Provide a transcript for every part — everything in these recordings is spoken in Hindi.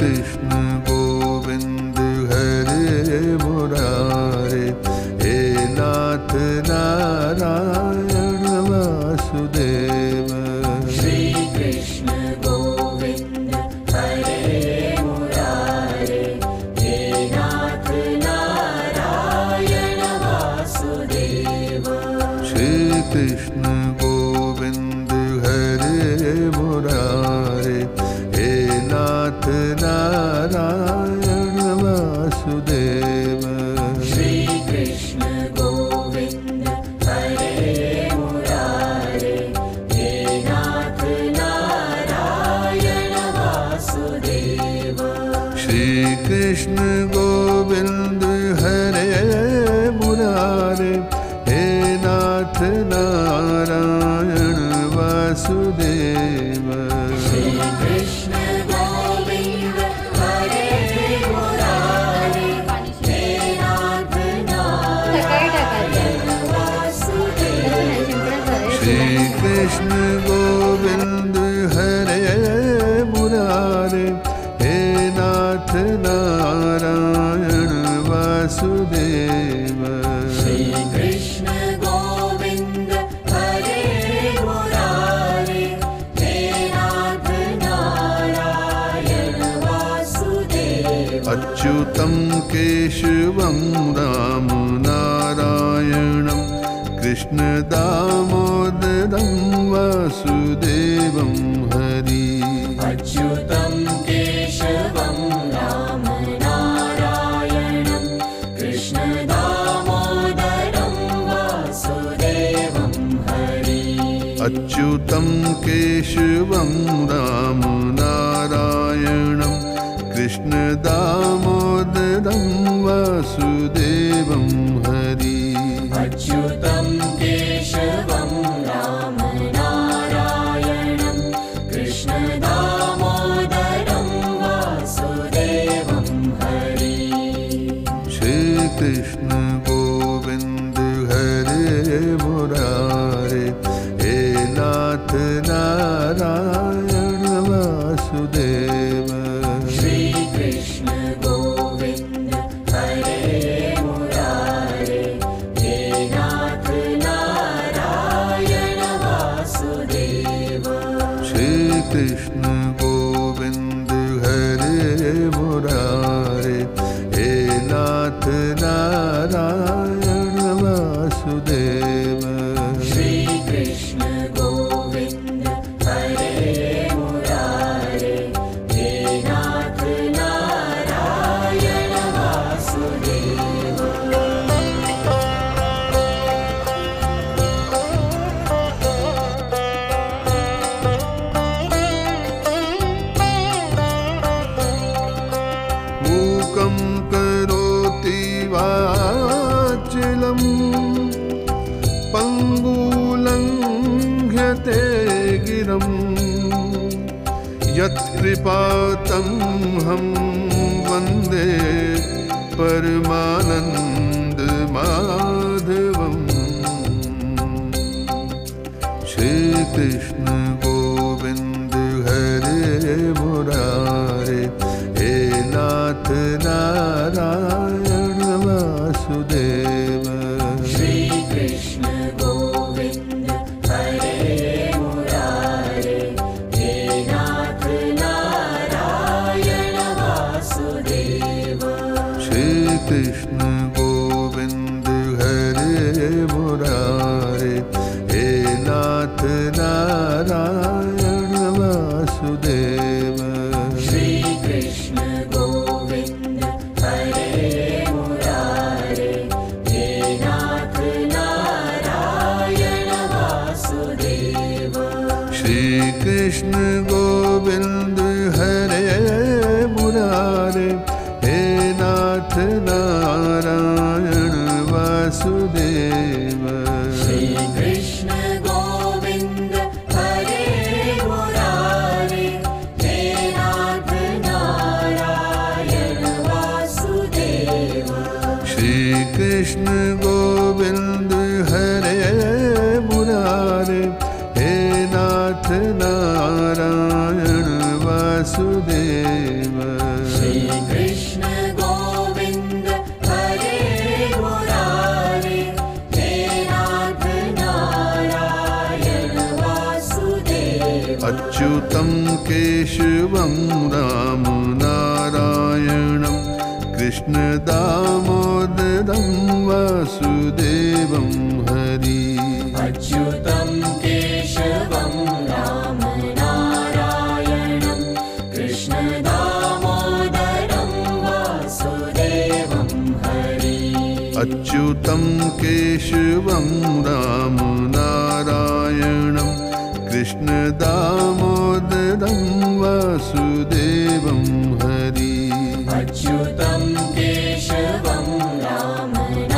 कृष्ण गोविंद हरे मुरारे, हे नाथ नारायण वासुदेव। श्री कृष्ण गोविंद हरे मुरारे, हे नाथ नारायण वासुदेव। श्री कृष्ण गोविंद हरे मुरारे, हे नाथ नारायण वासुदेव। श्री कृष्ण गोविंद हरे मुरारे, हे नाथ नारायण वासुदेव। श्री कृष्ण गोविंद हरे मुरारे, हे नाथ नारायण वासुदेव। श्री कृष्ण गोविंद हरे मुरारे, हे नाथ नारायण वासुदेव। श्री कृष्ण गोविंद हरे मुरारे, हे नाथ नारायण वासुदेव। श्री कृष्ण गोविंद हरे मुरारे, हे नाथ नारायण वासुदेव। अच्युतं केशवं राम नारायणं, कृष्ण दामोदरं वासुदेवं हरि। अच्युतं केशवं राम नारायणं, कृष्ण दामोदरं वासुदेवं हरि। अच्युतं केशवं राम नारायणं, कृष्ण दामोदरं वासुदेवं हरि। अच्युतं केशवं राम नारायणं, कृष्ण दामोदरं वासुदेवं हरि। श्री कृष्ण गोविंद हरे मुरारे, हे नाथ नारायण वासुदेव। श्री कृष्ण गोविंद हरे मुरारे, हे नाथ नारायण वासुदेव। श्री कृष्ण गोविंद हरे मुरारे, हे नाथ नारायण वासुदेव। श्री कृष्ण गोविंद हरे मुरारे, हे नाथ नारायण वासुदेव। मूकं करोति वाचिलं, पङ्गुलङ्घ्यते गिरं, यत्कृपातमहं वन्दे परमानन्दमाधवम्। श्री कृष्ण गोविंद हरे मुरारे, हे नाथ नारायण वासुदेव। श्री कृष्ण गोविंद हरे मुरारे, हे नाथ नारायण वासुदेव। श्री कृष्ण गोविंद हरे मुरारे, हे नाथ नारायण वासुदेव। श्री कृष्ण गोविंद हरे मुरारे, हे नाथ नारायण वासुदेव। श्री कृष्ण गोविंद हरे मुरारे, हे नाथ नारायण वासुदेव। श्री कृष्ण गोविंद हरे मुरारे, हे नाथ नारायण वासुदेव। श्री कृष्ण गोविंद हरे मुरारे, हे नाथ नारायण वासुदेव। अच्युतं केशवं रामनारायणं कृष्णदामोदरं वासुदेवं हरि अच्युतं केशवं रामनारायणं कृष्णदामोदरं वासुदेवं हरि अच्युतं केशवं रामनारायणं कृष्णदामोदरं वासुदेवं हरि अच्युतं केशवं रामनारायणं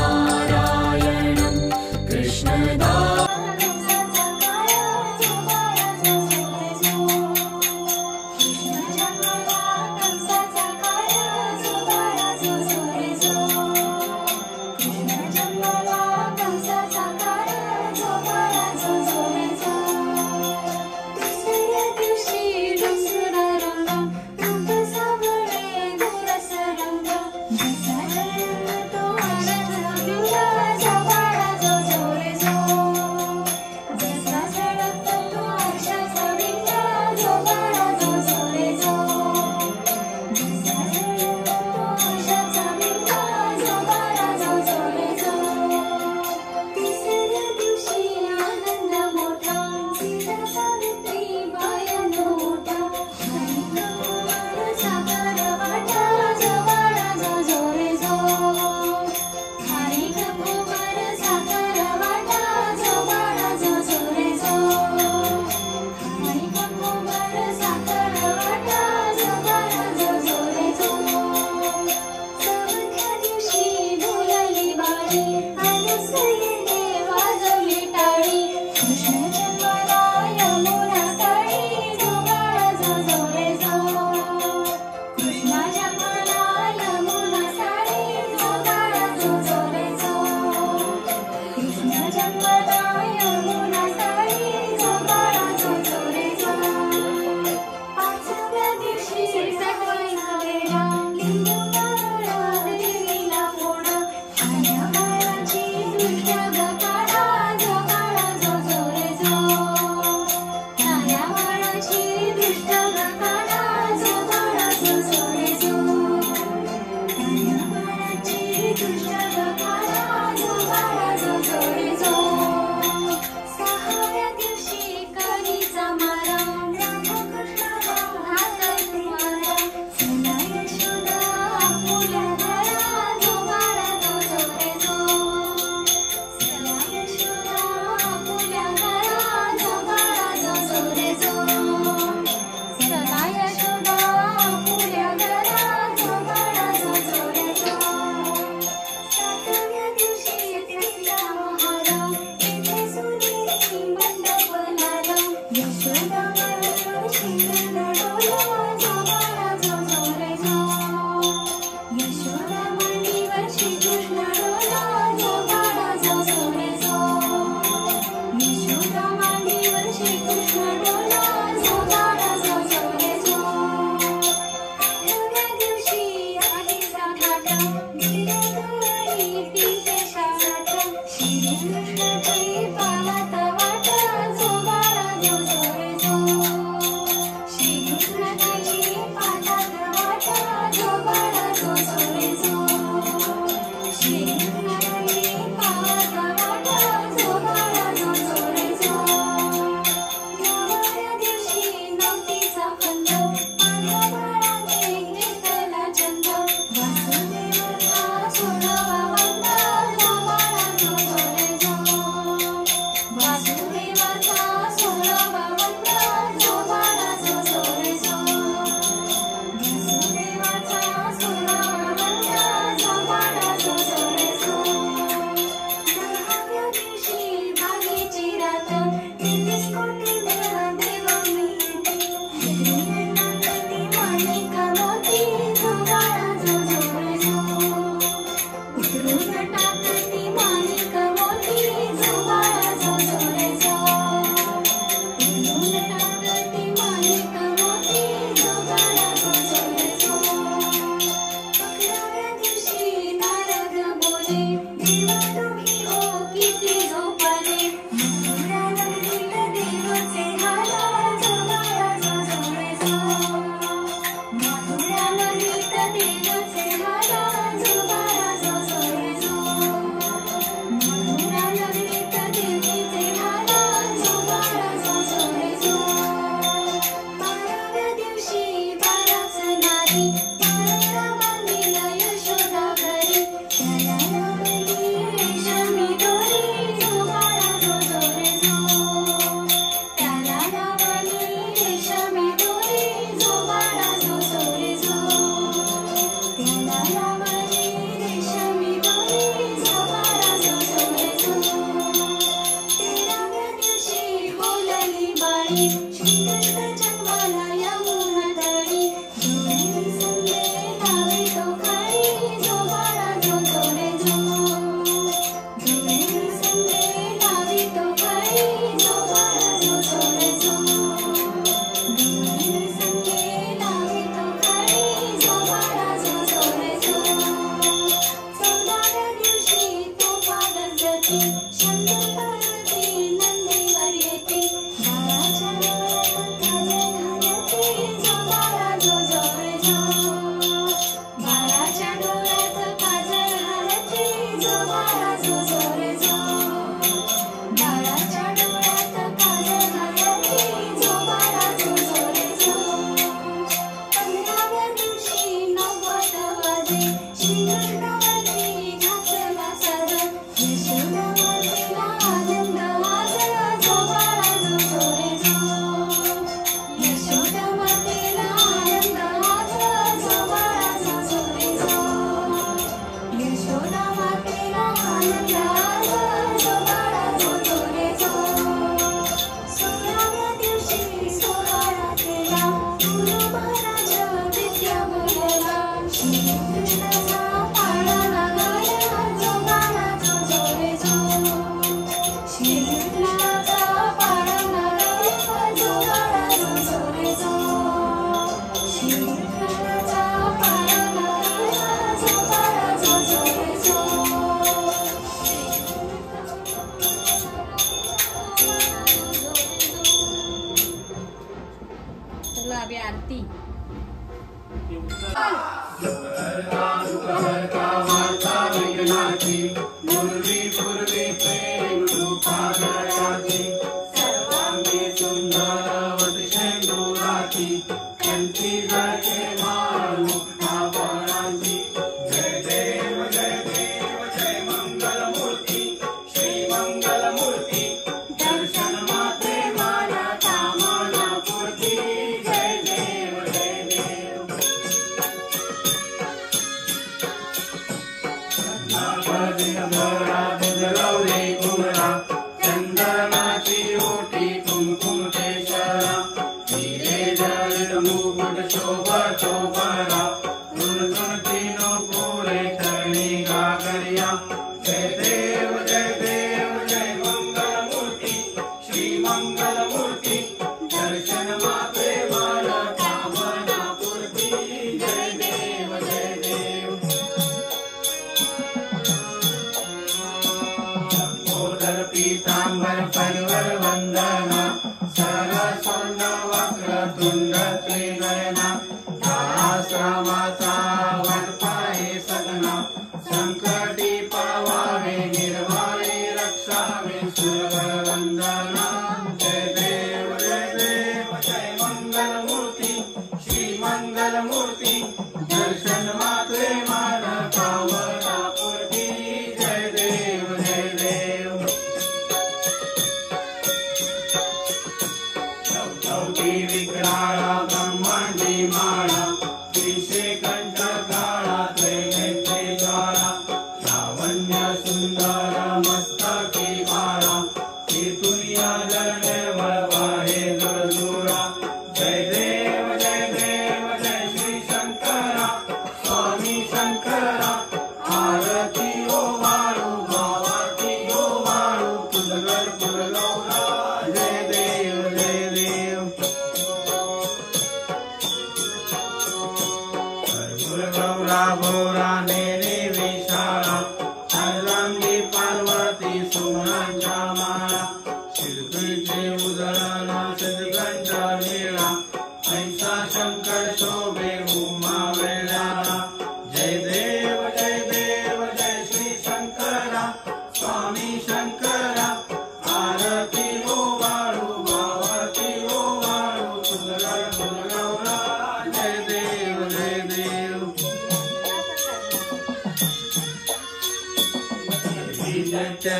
आरती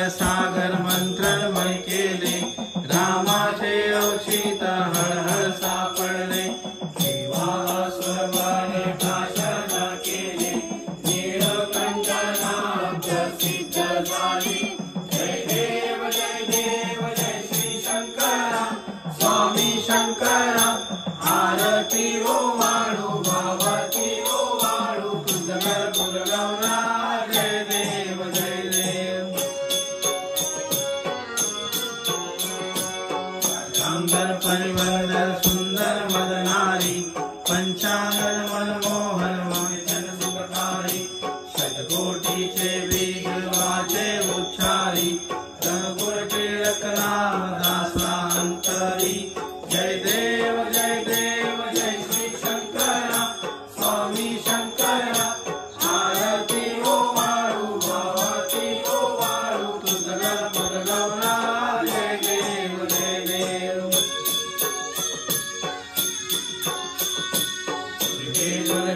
सागर मंत्रणमय केले रामाचे औषित हर आरती ओवाळू भावाची ओवाळू तुझगर गुरगौरा जय देव जय देव सुंदर परिवंदर सुंदर मदनारी पंचांगर मनमोहन वाचन सुखकारी शतकोटीचे बीज वाचे उच्चारी रघुकुल टिळक नाम दासा अंतरी जय देव जय श्री शंकरा स्वामी शंकरा आरती ओवाळू भावाची ओवाळू तुझगर गुरगौरा जय देव जय देव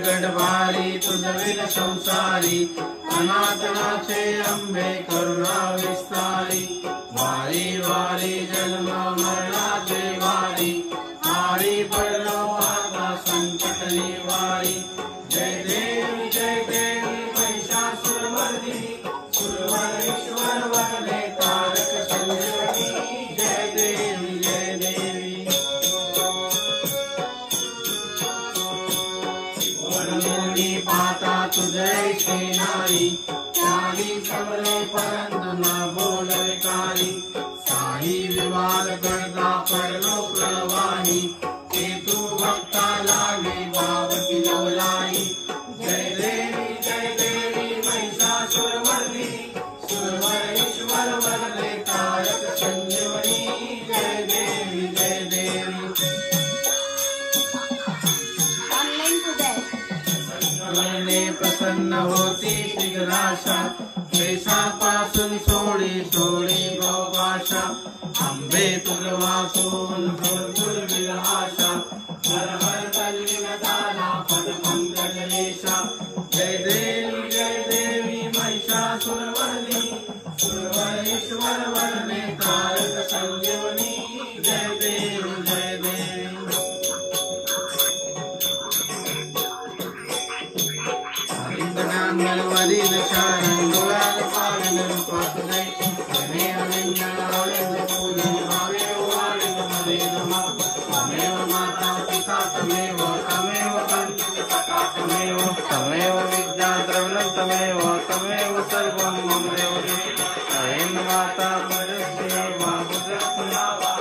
गडवारी तुझविल संसारी अनाथनाचे अंबे करुणा विस्तारी वारी वारी जन्म मरणाचे वारी वारी पडलो आता संकट निवारी जय देवी महिषासुरमर्दिनी सुरवरेश्वर वरदे तारक संजीवनी जय देवी मुनी पाता तुझे सेनारी चाली सबले परंतु न बोल विकारी साई विवाद करता पडलो प्रवाही ते तू भक्ता लागे भावती लोलाई जय देवी महिषासुरमर्दिनी सुरवरेश्वर वरदे तारक संजीवनी जय देवी ऑनलाईन पूजा आहे. प्रसन्न होती दिग्राशा केसापासून सोडी सोडी भवभाषा आंबे तुझ वासून भरपूर विलाशा हर हर तल्लीन झाला पद पंकजलेशा जय देवी महिषासुरमर्दिनी सुरवरेश्वर वरदे तारक संजीवनी जय देवी वरील चारण डोळ्यात पालन रूपात जय तमेव व्यंजनावळिंद पूजन भावे वाळिंद मध्ये नमा तमेव माता पिता तमेव कंचिका तमेव विद्या द्रवणं तमेव सर्वं मम देवते अहेन माता परस्ते बाबुदत्तनावा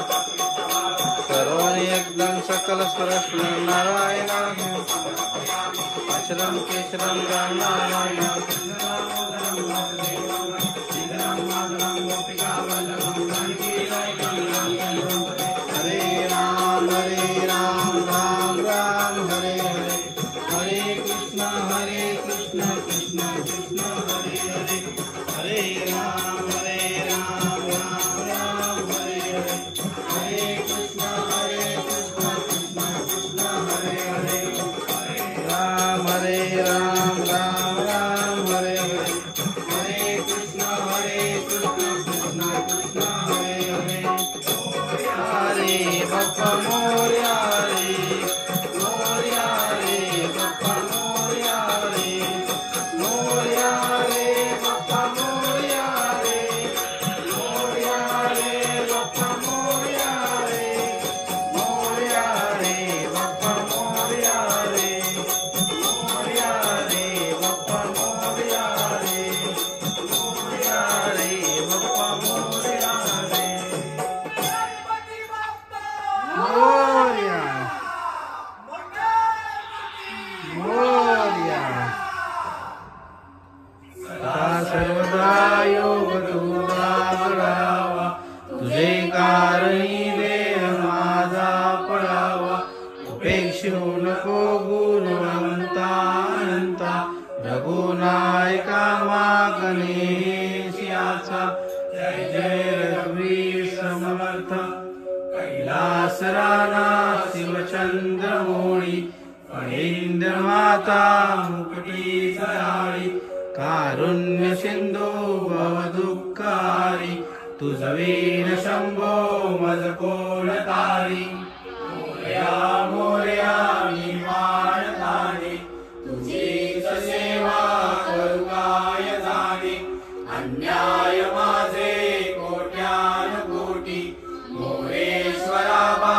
करोनि एकदं सकल स्वरस्व नारायण अचरम केशरम नारायण हरे राम राम राम हरे हरे हरे कृष्ण कृष्ण कृष्ण हरे हरे हरे राम राम राम हरे हरे हरे कृष्ण कृष्ण कृष्ण हरे हरे राम राम हरे हरे हरे कृष्ण कृष्ण कृष्ण हरे हरे हरे बप्पा मोरया रे बप्पा मोरया रे बप्पा मोरया रे बप्पा मोरया रे बप्पा मोरया रे बप्पा मोरया रे बप्पा मोरया रे मोरया मोरया सदा सर्वदा योग तुझा बळावा तुझे कारणी देह माझा पडावा उपेक्षू नको गुणवंता अनंता रघुनायका गणेशाचा जय जय रघुवीर समर्थ कैलास राणा शिवचंद्रमौळी फणींद्र माता मुकुटी सयाळी कारुण्य सिंधू भवदुःखारी तुझवीर शंभो मज कोण तारी मोरया मोरया मी मानताने तुझीच सेवा करू काय जाणे अन्याय माझे कोट्यान कोटी मोरेश्वरा बा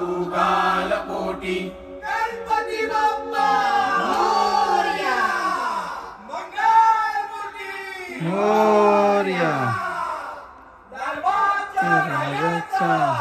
तू काल पोटी मोरया राजाचा